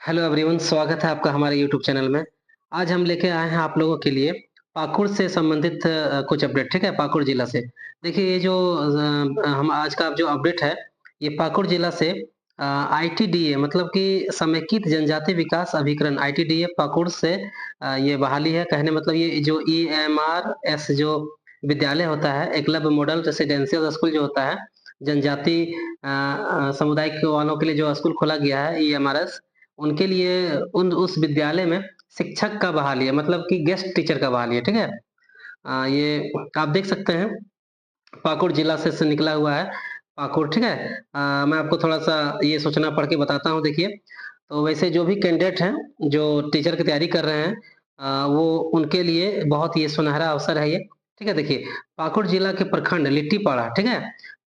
Hello everyone, स्वागत है आपका हमारे यूट्यूब चैनल में। आज हम लेके आए हैं आप लोगों के लिए पाकुड़ से संबंधित कुछ अपडेट, ठीक है? पाकुड़ जिला से। देखिए ये जो हम आज का जो अपडेट है, ये पाकुड़ जिला से आईटीडीए मतलब कि समेकित जनजाति विकास अभिकरण आईटीडीए पाकुड़ से ये बहाली है। कहने मतलब ये जो ईएमआरएस जो विद्यालय होता है, एकलव्य मॉडल रेसिडेंशियल स्कूल जो होता है, जनजाति समुदाय के वालों के लिए जो स्कूल खोला गया है ईएमआरएस, उनके लिए उन उस विद्यालय में शिक्षक का बहाली है, मतलब कि गेस्ट टीचर का बहाली है, ठीक है? ये आप देख सकते हैं पाकुड़ जिला से निकला हुआ है पाकुड़, ठीक है? मैं आपको थोड़ा-सा ये सूचना पढ़ के बताता हूँ, देखिए। तो वैसे जो भी कैंडिडेट हैं, जो टीचर की तैयारी कर रहे हैं, वो उनके लिए बहुत ये सुनहरा अवसर है ये, ठीक है? देखिए, पाकुड़ जिला के प्रखंड लिट्टीपाड़ा, ठीक है?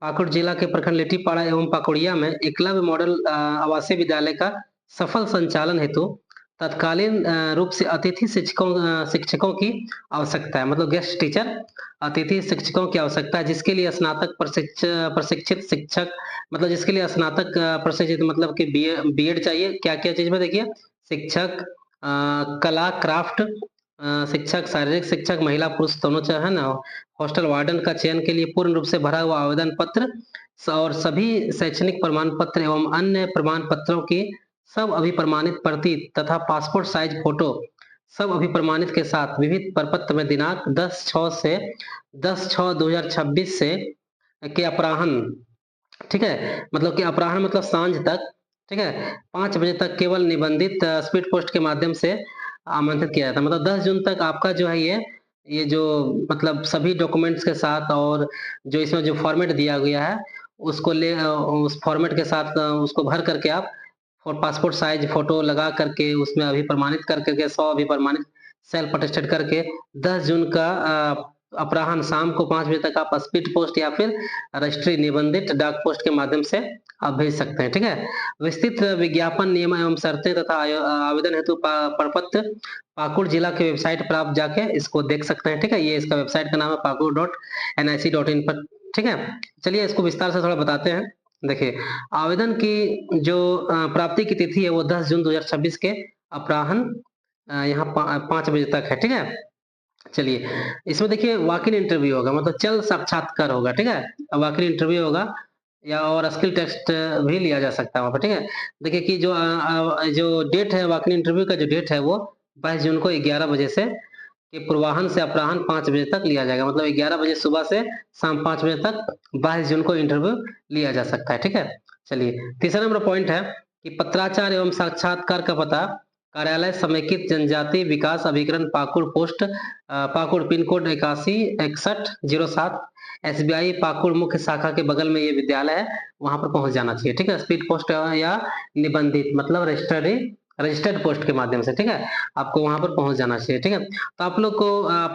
पाकुड़ जिला के प्रखंड लिट्टीपाड़ा एवं पाकुड़िया में एकलव्य मॉडल आवासीय विद्यालय का सफल संचालन हेतु तत्कालीन रूप से अतिथि शिक्षकों की आवश्यकता है, मतलब गेस्ट टीचर अतिथि शिक्षकों की आवश्यकता है, जिसके लिए स्नातक प्रशिक्षित शिक्षक, मतलब जिसके लिए स्नातक प्रशिक्षित मतलब कि बीएड चाहिए। क्या-क्या चीज़ में देखिए, शिक्षक कला, क्राफ्ट शिक्षक, शारीरिक शिक्षक, महिला पुरुष दोनों है ना। हॉस्टल वार्डन का चयन के लिए पूर्ण रूप से भरा हुआ आवेदन पत्र और सभी शैक्षणिक प्रमाण पत्र एवं अन्य प्रमाण पत्रों की सब अभिप्रमाणित प्रति तथा पासपोर्ट साइज फोटो सब अभिप्रमाणित के साथ विविध प्रपत्र में दिनांक 10/6 से के अपराह्न, ठीक है? मतलब कि अपराह्न मतलब साँझ तक, ठीक है? 5 बजे तक केवल निबंधित स्पीड पोस्ट के माध्यम से आमंत्रित किया जाता है। मतलब 10 जून तक आपका जो है ये जो मतलब सभी डॉक्यूमेंट्स के साथ और जो इसमें जो फॉर्मेट दिया गया है, उसको उस फॉर्मेट के साथ उसको भर करके आप और पासपोर्ट साइज़ फ़ोटो लगा करके उसमें अभिप्रमाणित कर कर के 100 अभिप्रमाणित सेल्फ अटेस्टेड करके 10 जून का अपराह्न शाम को 5 बजे तक आप स्पीड पोस्ट या फिर राष्ट्रीय निबंधित डाक पोस्ट के माध्यम से आप भेज सकते हैं, ठीक है? विस्तृत विज्ञापन नियम एवं शर्तें तथा आवेदन हेतु प्रपत्र पाकुड़ जिला के वेबसाइट पर आप जाके इसको देख सकते हैं, ठीक है? ये इसका वेबसाइट का नाम है pakur.nic.in पर, ठीक है? चलिए इसको विस्तार से थोड़ा बताते हैं। देखिए, आवेदन की जो प्राप्ति की तिथि है वो 10 जून 2026 के अपराह्न यहाँ 5 बजे तक है, ठीक है? चलिए, इसमें देखिए वॉक इन इंटरव्यू होगा, मतलब चल साक्षात्कार होगा, ठीक है? वॉक इन इंटरव्यू होगा या और स्किल टेस्ट भी लिया जा सकता है वहाँ पे, ठीक है? देखिए कि जो डेट है वॉक इन इंटरव्यू का जो डेट है वो 22 जून को 11 बजे से के पूर्वाह्न से अपराह्न 5 बजे तक लिया जाएगा, मतलब 11 बजे सुबह से शाम 5 बजे तक 22 जून को इंटरव्यू लिया जा सकता है, ठीक है? चलिए, तीसरा नंबर पॉइंट है कि पत्राचार एवं साक्षात्कार का पता कार्यालय समेकित जनजाति विकास अभिकरण Pakur post Pakur pin code 816107 SBI Pakur मुख्य शाखा के बगल में ये विद्यालय है, वहाँ पर पहुँच जाना चाहिए, ठीक है? स्पीड पोस्ट या निबंधित मतलब रजिस्टर्ड पोस्ट के माध्यम से, ठीक है? आपको वहाँ पर पहुँच जाना चाहिए, ठीक है? तो आप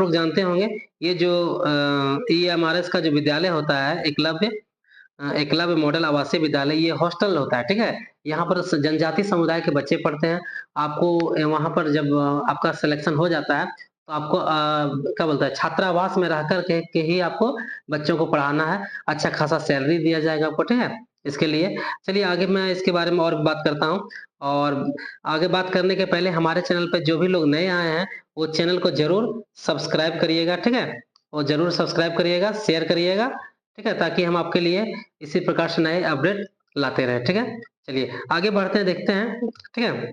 लोग जानते होंगे ये जो ईएमआरएस का जो विद्यालय होता है एकलव्य मॉडल आवासीय विद्यालय, ये हॉस्टल होता है, ठीक है? यहाँ पर जनजाति समुदाय के बच्चे पढ़ते हैं। आपको वहाँ पर जब आपका सिलेक्शन हो जाता है, तो आपको क्या बोलते हैं, छात्रावास में रह कर के ही आपको बच्चों को पढ़ाना है। अच्छा खासा सैलरी दिया जाएगा आपको, ठीक है? इसके लिए चलिए आगे मैं इसके बारे में और भी बात करता हूँ। और आगे बात करने के पहले हमारे चैनल पे जो भी लोग नए आए हैं, वो चैनल को ज़रूर सब्सक्राइब करिएगा, ठीक है? और ज़रूर सब्सक्राइब करिएगा, शेयर करिएगा, ठीक है? ताकि हम आपके लिए इसी प्रकार से नए अपडेट लाते रहें, ठीक है? चलिए आगे बढ़ते हैं, देखते हैं, ठीक है?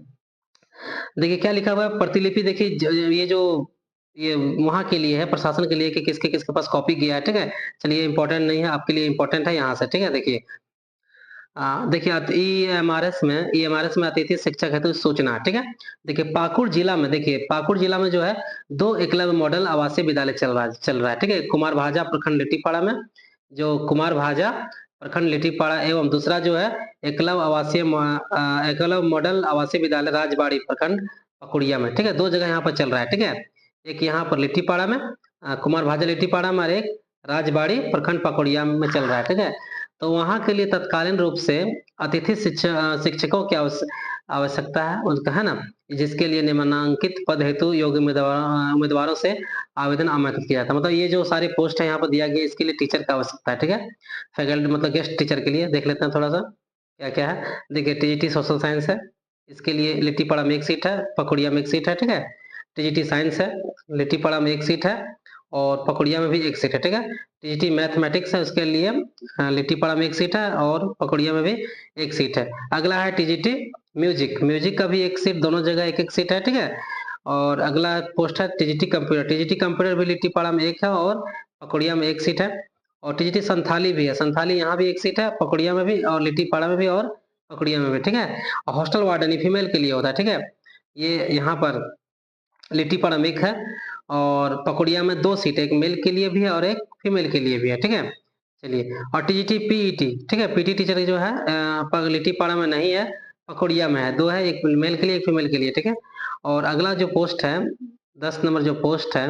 देखिए क्या लिखा हुआ है प्रतिलिपि, देखिए ये वहाँ के लिए है, प्रशासन के लिए कि किसके-किसके पास कॉपी गया है, ठीक है? चलिए इम्पोर्टेंट नहीं है, आपके लिए इम्पोर्टेंट है यहाँ से, ठीक है? देखिए ईएमआरएस में अतिथि शिक्षक हेतु सूचना, ठीक है? देखिए पाकुड़ जिला में जो है 2 एकलव्य मॉडल आवासीय विद्यालय चल रहा है, ठीक है? कुमार भाजा प्रखंड लिट्टीपाड़ा में, जो कुमार भाजा प्रखंड लिट्टीपाड़ा एवं दूसरा जो है एकलव्य मॉडल आवासीय विद्यालय राजबाड़ी प्रखंड पकुड़िया में, ठीक है? 2 जगह यहाँ पर चल रहा है, ठीक है? एक यहाँ पर लिट्टीपाड़ा में कुमार भाजा लिट्टीपाड़ा में और एक राजबाड़ी प्रखंड पकुड़िया में चल रहा है, ठीक है? तो वहाँ के लिए तत्कालीन रूप से अतिथि शिक्षकों की आवश्यकता है, उनका है ना? जिसके लिए निम्नांकित पद हेतु योग्य उम्मीदवारों से आवेदन आमंत्रित किया था। मतलब ये जो सारी पोस्ट है यहाँ पर दिया गया, इसके लिए टीचर की आवश्यकता है, ठीक है? फैकल्टी मतलब गेस्ट टीचर के लिए देख लेते हैं थोड़ा-सा, क्या-क्या है? देखिए टीईटी सोशल साइंस है, इसके लिए लिट्टीपाड़ा में 1 सीट है, पकड़िया में 1 सीट है, ठीक है। टीजीटी साइंस है, लिट्टीपाड़ा में 1 सीट है और पकड़िया में भी 1 सीट है, ठीक है। टीजीटी मैथमेटिक्स है, उसके लिए लिट्टीपाड़ा में 1 सीट है और पकड़िया में भी 1 सीट है। अगला है टीजीटी म्यूजिक, म्यूजिक का भी 1 सीट, दोनों जगह 1-1 सीट है, ठीक है। और अगला पोस्ट है टीजीटी कंप्यूटर, टीजीटी कंप्यूटर भी लिट्टीपाड़ा में 1 है और पकड़िया में 1 सीट है। और टीजीटी संथाली भी है, संथाली यहाँ भी 1 सीट है, पकड़िया में भी और लिट्टीपाड़ा में भी और पकड़िया में भी, ठीक है। और हॉस्टल वार्डन फीमेल के लिए होता है, ठीक है। ये यहाँ पर लिट्टीपाड़ा में 1 है और पकड़िया में 2 सीट है, एक मेल के लिए भी है और एक फीमेल के लिए भी है, ठीक है। चलिए, और टीजीटी पीईटी, ठीक है, पीटी टीचर जो है लिट्टीपाड़ा में नहीं है, पकड़िया में है, 2 है, एक मेल के लिए एक फीमेल के लिए, ठीक है। और अगला जो पोस्ट है 10 नंबर जो पोस्ट है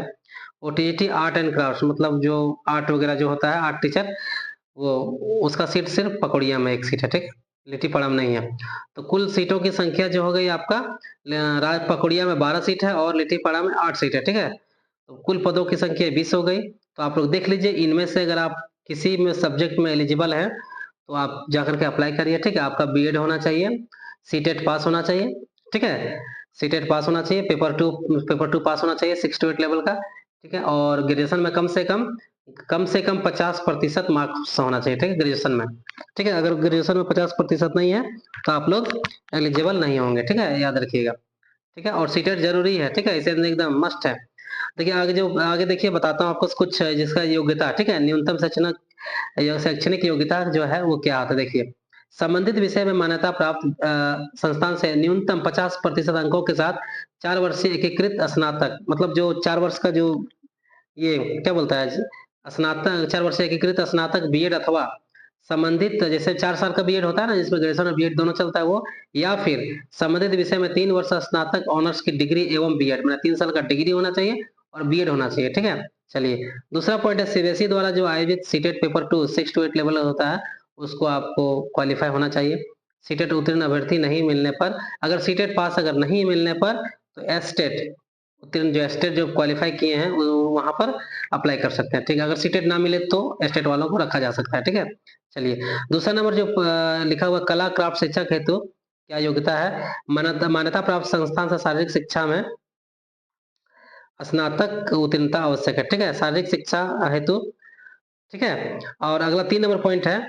वो टीजीटी आर्ट एंड क्राफ्ट, मतलब जो आर्ट वगैरह जो होता है, आर्ट टीचर, वो उसका सीट सिर्फ पकड़िया में 1 सीट है, ठीक, लिट्टीपाड़ा में नहीं है। तो कुल सीटों की संख्या जो हो गई आपका, पकड़िया में 12 सीट है और लिट्टीपाड़ा में 8 सीट है, ठीक है। तो कुल पदों की संख्या 20 हो गई। तो आप लोग देख लीजिए, इनमें से अगर आप किसी में सब्जेक्ट में एलिजिबल हैं तो आप जाकर के अप्लाई करिए, ठीक है। आपका बीएड होना चाहिए, सीटेट पास होना चाहिए, ठीक है। सीटेट पास होना चाहिए, पेपर 2 पास होना चाहिए 6 to 8 लेवल का, ठीक है। और ग्रेजुएशन में कम से कम 50% मार्क्स होना चाहिए, ठीक है, ग्रेजुएशन में, ठीक है। अगर ग्रेजुएशन में 50% नहीं है तो आप लोग एलिजिबल नहीं होंगे, ठीक है, याद रखिएगा, ठीक है। और सीटेट जरूरी है, ठीक है, इसे एकदम मस्ट है। देखिए आगे देखिए, बताता हूँ आपको कुछ जिसका योग्यता, ठीक है, न्यूनतम शैक्षणिक योग्यता जो है वो क्या आता है। देखिए, संबंधित विषय में मान्यता प्राप्त संस्थान से न्यूनतम 50% अंकों के साथ 4 वर्षीय एकीकृत स्नातक, मतलब जो 4 वर्ष का जो ये क्या बोलता है, स्नातक 4 वर्षीय एकीकृत स्नातक बीएड अथवा संबंधित, जैसे 4 साल का बीएड होता है ना, जिसमें ग्रेजुएशन और बीएड दोनों चलता है वो, या फिर संबंधित विषय में 3 वर्ष स्नातक ऑनर्स की डिग्री एवं बीएड, मतलब 3 साल का डिग्री होना चाहिए और बीएड होना चाहिए, ठीक है। चलिए, दूसरा पॉइंट है सीबीएसई द्वारा जो आयोजित सीटेट पेपर 2 6 to 8 लेवल होता है, उसको आपको क्वालिफाई होना चाहिए। सीटेट उत्तीर्ण अभ्यर्थी नहीं मिलने पर, अगर सीटेट पास अगर नहीं मिलने पर, तो एस्टेट उत्तीर्ण, जो एस्टेट जो क्वालिफाई किए हैं वो वहां पर अप्लाई कर सकते हैं, ठीक है। अगर सीटेट ना मिले तो एस्टेट वालों को रखा जा सकता है, ठीक है। चलिए, दूसरा नंबर जो लिखा हुआ कला क्राफ्ट शिक्षक हेतु क्या योग्यता है, मान्यता प्राप्त संस्थान से शारीरिक शिक्षा में स्नातक उत्तीर्णता आवश्यक है, ठीक है, शारीरिक शिक्षा हेतु, ठीक है। और अगला 3 नंबर पॉइंट है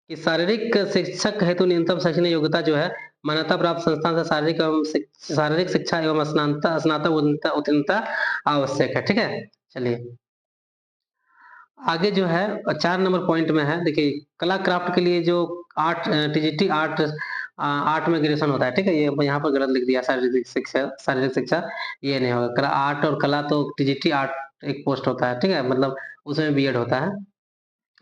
कि शारीरिक शिक्षक हेतु न्यूनतम शैक्षणिक योग्यता जो है, मान्यता प्राप्त संस्थान से शारीरिक शिक्षा एवं स्नातक उत्तीर्णता आवश्यक है, ठीक है। चलिए, आगे जो है 4 नंबर पॉइंट में है, देखिए, कला क्राफ्ट के लिए जो आर्ट, टीजीटी आर्ट, आर्ट में ग्रेजुएशन होता है, ठीक है। ये यहाँ पर गलत लिख दिया, शारीरिक शिक्षा ये नहीं होगा, आर्ट और कला तो टीजीटी आर्ट एक पोस्ट होता है, ठीक है, मतलब उसमें बीएड होता है,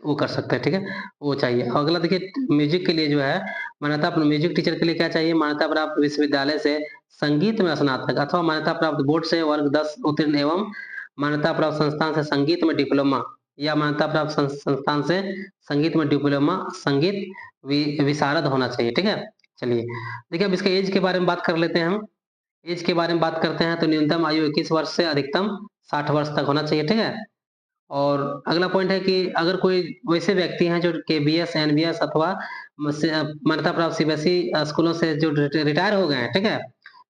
वो कर सकते हैं, ठीक है, वो चाहिए। और अगला देखिए, म्यूजिक के लिए जो है मान्यता, म्यूजिक टीचर के लिए क्या चाहिए, मान्यता प्राप्त विश्वविद्यालय से संगीत में स्नातक अथवा मान्यता प्राप्त बोर्ड से वर्ग 10 उत्तीर्ण एवं मान्यता प्राप्त संस्थान से संगीत में डिप्लोमा, या मान्यता प्राप्त संस्थान से संगीत में डिप्लोमा संगीत विशारद होना चाहिए, ठीक है। चलिए, देखिए, अब इसके एज के बारे में बात कर लेते हैं हम। एज के बारे में बात करते हैं तो न्यूनतम आयु 21 वर्ष से अधिकतम 60 वर्ष तक होना चाहिए, ठीक है। और अगला पॉइंट है कि अगर कोई वैसे व्यक्ति हैं जो केबीएस, एनबीएस अथवा मान्यता प्राप्त सीबीएसई स्कूलों से जो रिटायर हो गए हैं, ठीक है,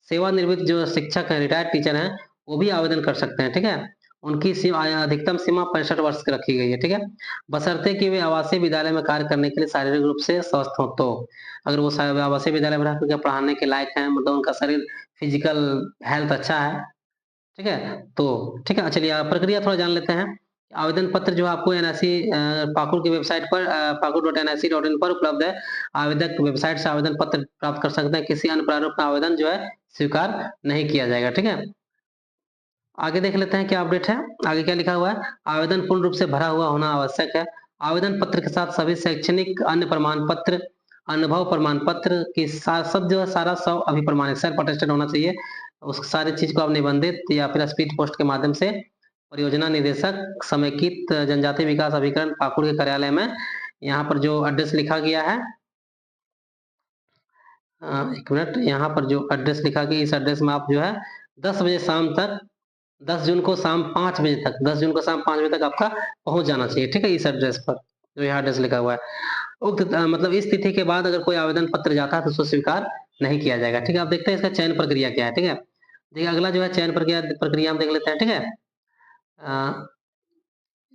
सेवानिवृत्त जो शिक्षक हैं, रिटायर्ड टीचर हैं, वो भी आवेदन कर सकते हैं, ठीक है। उनकी अधिकतम सीमा 65 वर्ष की रखी गई है, ठीक है, बशर्ते कि वे आवासीय विद्यालय में कार्य करने के लिए शारीरिक रूप से स्वस्थ हो। तो अगर वो आवासीय विद्यालय में रह करके पढ़ाने के लायक हैं, मतलब उनका शरीर फिजिकल हेल्थ अच्छा है, ठीक है, तो ठीक है। चलिए, प्रक्रिया थोड़ा जान लेते हैं। आवेदन पत्र जो आपको एनआईसी पाकुड़ की वेबसाइट पर pakur.nic.in पर उपलब्ध है। आवेदक वेबसाइट से आवेदन पत्र प्राप्त कर सकते हैं, किसी अन्य प्रारूप में आवेदन जो है स्वीकार नहीं किया जाएगा, ठीक है। आगे देख लेते हैं क्या अपडेट है। आगे क्या लिखा हुआ है, आवेदन पूर्ण रूप से भरा हुआ होना आवश्यक है। आवेदन पत्र के साथ सभी शैक्षणिक अन्य प्रमाण पत्र, अनुभव प्रमाण पत्र की सब जो है सारा सब अभिप्रमाणित सेल्फ अटेस्टेड होना चाहिए। उस सारी चीज को आप निबंधित या फिर स्पीड पोस्ट के माध्यम से परियोजना निदेशक समेकित जनजाति विकास अभिकरण पाकुड़ के कार्यालय में, यहाँ पर जो एड्रेस लिखा गया है, एक मिनट, यहाँ पर जो एड्रेस लिखा गया, इस एड्रेस में आप जो है 10 बजे शाम तक, 10 जून को शाम 5 बजे तक, 10 जून को शाम 5 बजे तक आपका पहुंच जाना चाहिए, ठीक है, इस एड्रेस पर जो यहाँ एड्रेस लिखा हुआ है। उक्त मतलब इस तिथि के बाद अगर कोई आवेदन पत्र जाता है तो उसको स्वीकार नहीं किया जाएगा। ठीक है, अब देखते हैं इसका चयन प्रक्रिया क्या है। ठीक है, देखिए अगला जो है चयन प्रक्रिया प्रक्रिया हम देख लेते हैं। ठीक है,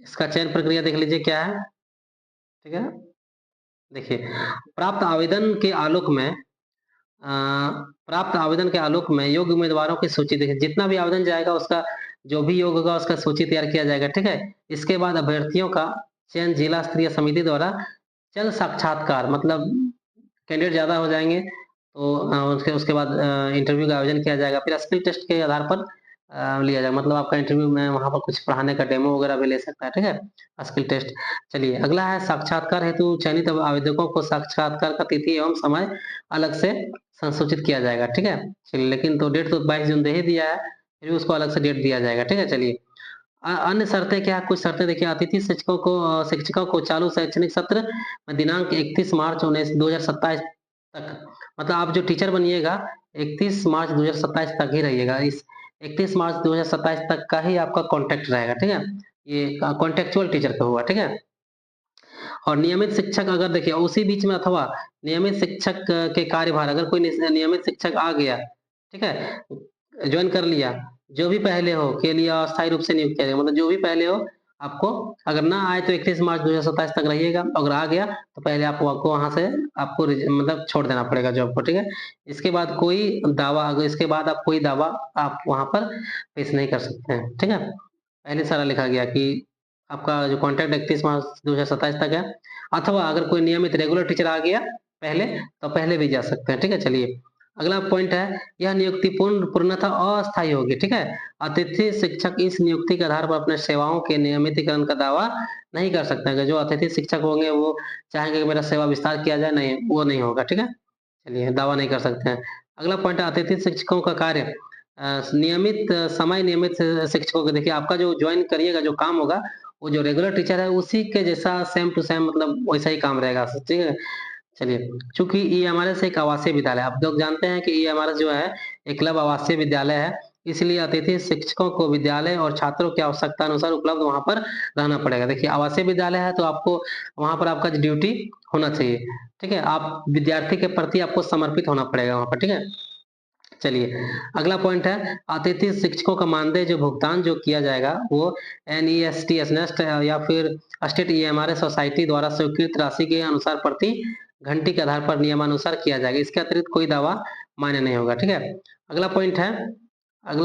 इसका चयन प्रक्रिया देख लीजिए क्या है। ठीक है, देखिए प्राप्त आवेदन के आलोक में प्राप्त आवेदन के आलोक में योग्य उम्मीदवारों की सूची देखिए, जितना भी आवेदन जाएगा उसका जो भी योग होगा उसका सूची तैयार किया जाएगा। ठीक है, इसके बाद अभ्यर्थियों का चयन जिला स्तरीय समिति द्वारा जल साक्षात्कार मतलब कैंडिडेट ज़्यादा हो जाएँगे तो उसके उसके बाद इंटरव्यू का आयोजन किया जाएगा। फिर स्किल टेस्ट के आधार पर लिया जाएगा, मतलब आपका इंटरव्यू में वहाँ पर कुछ पढ़ाने का डेमो वगैरह भी ले सकता है। ठीक है, स्किल टेस्ट। चलिए अगला है साक्षात्कार हेतु चयनित आवेदकों को साक्षात्कार का तिथि एवं समय अलग से संसूचित किया जाएगा। ठीक है, चलिए लेकिन तो डेट तो 22 जून दे ही दिया है, फिर भी उसको अलग से डेट दिया जाएगा। ठीक है, चलिए अन्य शर्तें क्या है, कुछ शर्तें देखिए अतिथि शिक्षकों को चालू शैक्षणिक सत्र में दिनांक 31 मार्च 2027 तक, मतलब आप जो टीचर बनिएगा 31 मार्च 2027 तक ही रहिएगा। इस 31 मार्च 2027 तक का ही आपका कॉन्ट्रैक्ट रहेगा। ठीक है, ये कॉन्ट्रेक्चुअल टीचर का हुआ। ठीक है, और नियमित शिक्षक अगर देखिए उसी बीच में अथवा नियमित शिक्षक के कार्यभार अगर कोई नियमित शिक्षक आ गया, ठीक है, ज्वाइन कर लिया, जो भी पहले हो के लिए अस्थायी रूप से नियुक्त किया जाएगा, मतलब जो भी पहले हो आपको अगर ना आए तो 31 मार्च 2027 तक रहिएगा, अगर आ गया तो पहले आपको वहां से आपको मतलब छोड़ देना पड़ेगा जॉब को। ठीक है, इसके बाद कोई दावा अगर इसके बाद आप कोई दावा आप वहां पर पेश नहीं कर सकते हैं। ठीक है, पहले सारा लिखा गया कि आपका जो कॉन्ट्रैक्ट 31 मार्च 2027 तक है, अथवा अगर कोई नियमित रेगुलर टीचर आ गया पहले तो पहले भी जा सकते हैं। ठीक है, चलिए अगला पॉइंट है, यह नियुक्ति पूर्णतः अस्थायी होगी। ठीक है, अतिथि शिक्षक इस नियुक्ति के आधार पर अपने सेवाओं के नियमितीकरण का दावा नहीं कर सकते हैं। जो अतिथि शिक्षक होंगे वो चाहेंगे कि मेरा सेवा विस्तार किया जाए, नहीं वो नहीं होगा। ठीक है, चलिए दावा नहीं कर सकते हैं। अगला पॉइंट है अतिथि शिक्षकों का कार्य नियमित समय नियमित शिक्षकों को देखिए आपका जो ज्वाइन करिएगा जो काम होगा वो जो रेगुलर टीचर है उसी के जैसा सेम टू सेम मतलब वैसा ही काम रहेगा। ठीक है, चलिए चूंकि ईएमआरएस एक आवासीय विद्यालय, आप लोग जानते हैं कि ईएमआरएस जो है एक क्लब आवासीय विद्यालय है, इसलिए अतिथि शिक्षकों को विद्यालय और छात्रों की आवश्यकता अनुसार उपलब्ध वहां पर रहना पड़ेगा। देखिए आवासीय विद्यालय है तो आपको वहां पर आपका ड्यूटी होना चाहिए। ठीक है, आप विद्यार्थी के प्रति आपको समर्पित होना पड़ेगा वहां पर। ठीक है, चलिए अगला पॉइंट है अतिथि शिक्षकों का मानदेय जो भुगतान जो किया जाएगा वो एनईएसटी एसनेस्ट या फिर स्टेट ईएमआरएस सोसाइटी द्वारा स्वीकृत राशि के अनुसार प्रति घंटी के आधार पर नियमानुसार किया जाएगा। इसके अतिरिक्त कोई दावा मान्य नहीं होगा। ठीक है, अगला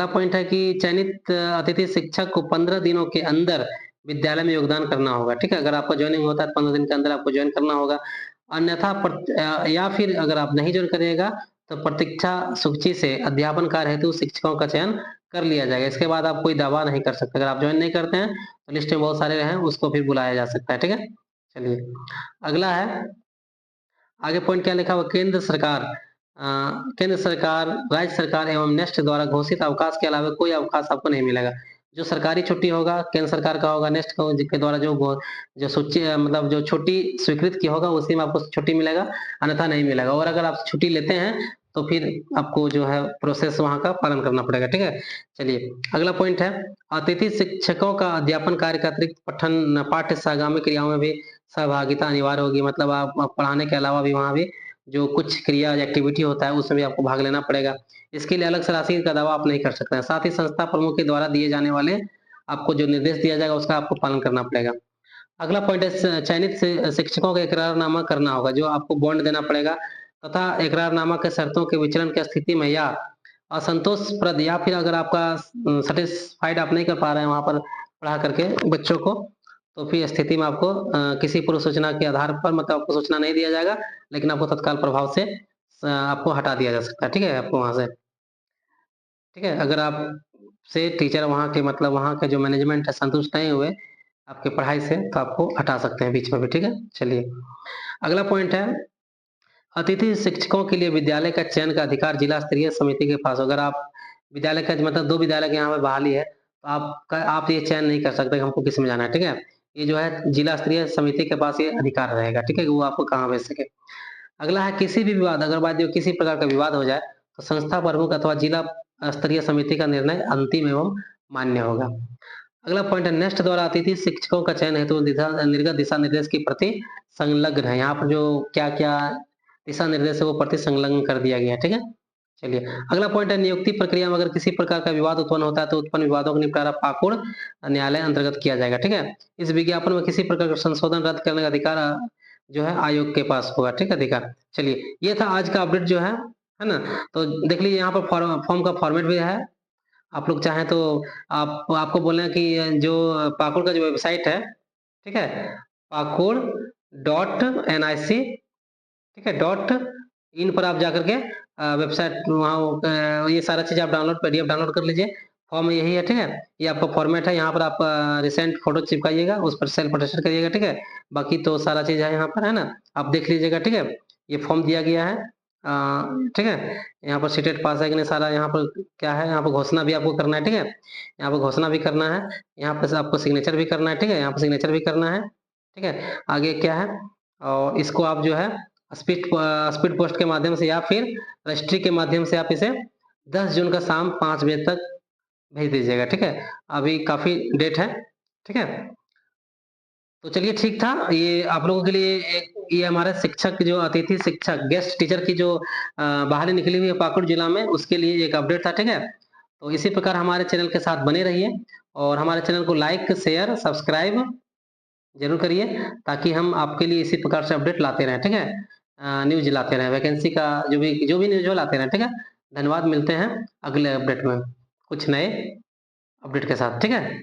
पॉइंट है कि चयनित अतिथि शिक्षक को 15 दिनों के अंदर विद्यालय में योगदान करना होगा। ठीक है, अगर आपका ज्वाइनिंग होता है 15 दिन के अंदर आपको ज्वाइन करना होगा, अन्यथा या फिर अगर आप नहीं ज्वाइन करिएगा तो प्रतीक्षा सूची से अध्यापन कार्य हेतु शिक्षकों का चयन कर लिया जाएगा। इसके बाद आप कोई दावा नहीं कर सकते। अगर आप ज्वाइन नहीं करते हैं तो लिस्ट में बहुत सारे हैं उसको फिर बुलाया जा सकता है। ठीक है, चलिए अगला है, आगे पॉइंट क्या लिखा हुआ, केंद्र सरकार राज्य सरकार एवं नेस्ट द्वारा घोषित अवकाश के अलावा कोई अवकाश आपको नहीं मिलेगा। जो सरकारी छुट्टी होगा केंद्र सरकार का होगा, नेस्ट के द्वारा जो सूची मतलब जो छुट्टी स्वीकृत की होगा उसी में आपको छुट्टी मिलेगा, अन्यथा नहीं मिलेगा। और अगर आप छुट्टी लेते हैं तो फिर आपको जो है प्रोसेस वहां का पालन करना पड़ेगा। ठीक है, चलिए अगला पॉइंट है अतिथि शिक्षकों का अध्यापन कार्य का अतिरिक्त पठन पाठ्य सहगामी क्रियाओं में भी सहभागिता अनिवार्य होगी। मतलब आप पढ़ाने के अलावा भी वहां भी जो कुछ क्रिया एक्टिविटी होता है उसमें भी आपको भाग लेना पड़ेगा। इसके लिए अलग से राशि का दावा आप नहीं कर सकते हैं। साथ ही संस्था प्रमुख के द्वारा दिए जाने वाले आपको जो निर्देश दिया जाएगा उसका आपको पालन करना पड़ेगा। अगला पॉइंट है चयनित शिक्षकों का इकरारनामा करना होगा, जो आपको बॉन्ड देना पड़ेगा तथा इकरारनामा के शर्तों के विचलन की स्थिति में या असंतोषप्रद या फिर अगर आपका सेटिस्फाइड आप नहीं कर पा रहे हैं वहां पर पढ़ा करके बच्चों को, तो फिर स्थिति में आपको किसी पूर्व सूचना के आधार पर मतलब आपको सूचना नहीं दिया जाएगा, लेकिन आपको तत्काल प्रभाव से आपको हटा दिया जा सकता है। ठीक है, आपको वहां से ठीक है, अगर आप से टीचर वहाँ के मतलब वहाँ के जो मैनेजमेंट है संतुष्ट नहीं हुए आपके पढ़ाई से तो आपको हटा सकते हैं बीच में भी। ठीक है, चलिए अगला पॉइंट है अतिथि शिक्षकों के लिए विद्यालय का चयन का अधिकार जिला स्तरीय समिति के पास। अगर आप विद्यालय का मतलब 2 विद्यालय के यहाँ पे बहाली है तो आप ये चयन नहीं कर सकते हमको किस में जाना है। ठीक है, ये जो है जिला स्तरीय समिति के पास ये अधिकार रहेगा। ठीक है, वो आपको कहाँ भेज सके। अगला है किसी भी विवाद अगर बात जो किसी प्रकार का विवाद हो जाए तो संस्था प्रमुख अथवा जिला स्तरीय समिति का निर्णय अंतिम एवं मान्य होगा। अगला पॉइंट है नेस्ट द्वारा अतिथि शिक्षकों का चयन हेतु निर्गत दिशा निर्देश की प्रति संलग्न है। यहाँ पर जो क्या क्या दिशा निर्देश है वो प्रति संलग्न कर दिया गया है। ठीक है, चलिए अगला पॉइंट है नियुक्ति प्रक्रिया में अगर किसी प्रकार का विवाद उत्पन्न होता है तो उत्पन्न विवादों का निपटारा पाकुड़ न्यायालय अंतर्गत किया जाएगा। ठीक है, इस विज्ञापन में किसी प्रकार का संशोधन रद्द करने का अधिकार जो है आयोग के पास होगा। ठीक है, अधिकार। चलिए ये था आज का अपडेट जो है ना। तो देख लीजिए यहाँ पर फॉर्म का फॉर्मेट भी है। आप लोग चाहें तो आपको बोले हैं कि जो पाकुड़ का जो वेबसाइट है, ठीक है, पाकुड़ डॉट NIC, ठीक है, डॉट इन पर आप जाकर के वेबसाइट वहाँ ये सारा चीज़ आप PDF डाउनलोड कर लीजिए। फॉर्म यही है। ठीक है, ये आपका फॉर्मेट है। यहाँ पर आप रिसेंट फोटो चिपकाइएगा, उस पर सेल्फ अटेस्टेड करिएगा। ठीक है, बाकी तो सारा चीज़ है यहाँ पर, है ना, आप देख लीजिएगा। ठीक है, ये फॉर्म दिया गया है। ठीक है, यहाँ पर सीटेट पास है कि नहीं सारा यहाँ पर क्या है, यहाँ पर घोषणा भी आपको करना है। ठीक है, यहाँ पर घोषणा भी करना है, यहाँ पर आपको सिग्नेचर भी करना है। ठीक है, यहाँ पर सिग्नेचर भी करना है। ठीक है, आगे क्या है, और इसको आप जो है स्पीड पोस्ट के माध्यम से या फिर रजिस्ट्री के माध्यम से आप इसे 10 जून का शाम 5 बजे तक भेज दीजिएगा। ठीक है, अभी काफी डेट है। ठीक है, तो चलिए ठीक था। ये आप लोगों के लिए ये हमारे शिक्षक जो अतिथि शिक्षक गेस्ट टीचर की जो बहाली निकली हुई है पाकुड़ जिला में, उसके लिए एक अपडेट था। ठीक है, तो इसी प्रकार हमारे चैनल के साथ बने रहिए और हमारे चैनल को लाइक शेयर सब्सक्राइब जरूर करिए ताकि हम आपके लिए इसी प्रकार से अपडेट लाते रहें। ठीक है, न्यूज लाते रहें, वैकेंसी का जो भी न्यूज हो लाते रहें। ठीक है, धन्यवाद। मिलते हैं अगले अपडेट में कुछ नए अपडेट के साथ। ठीक है।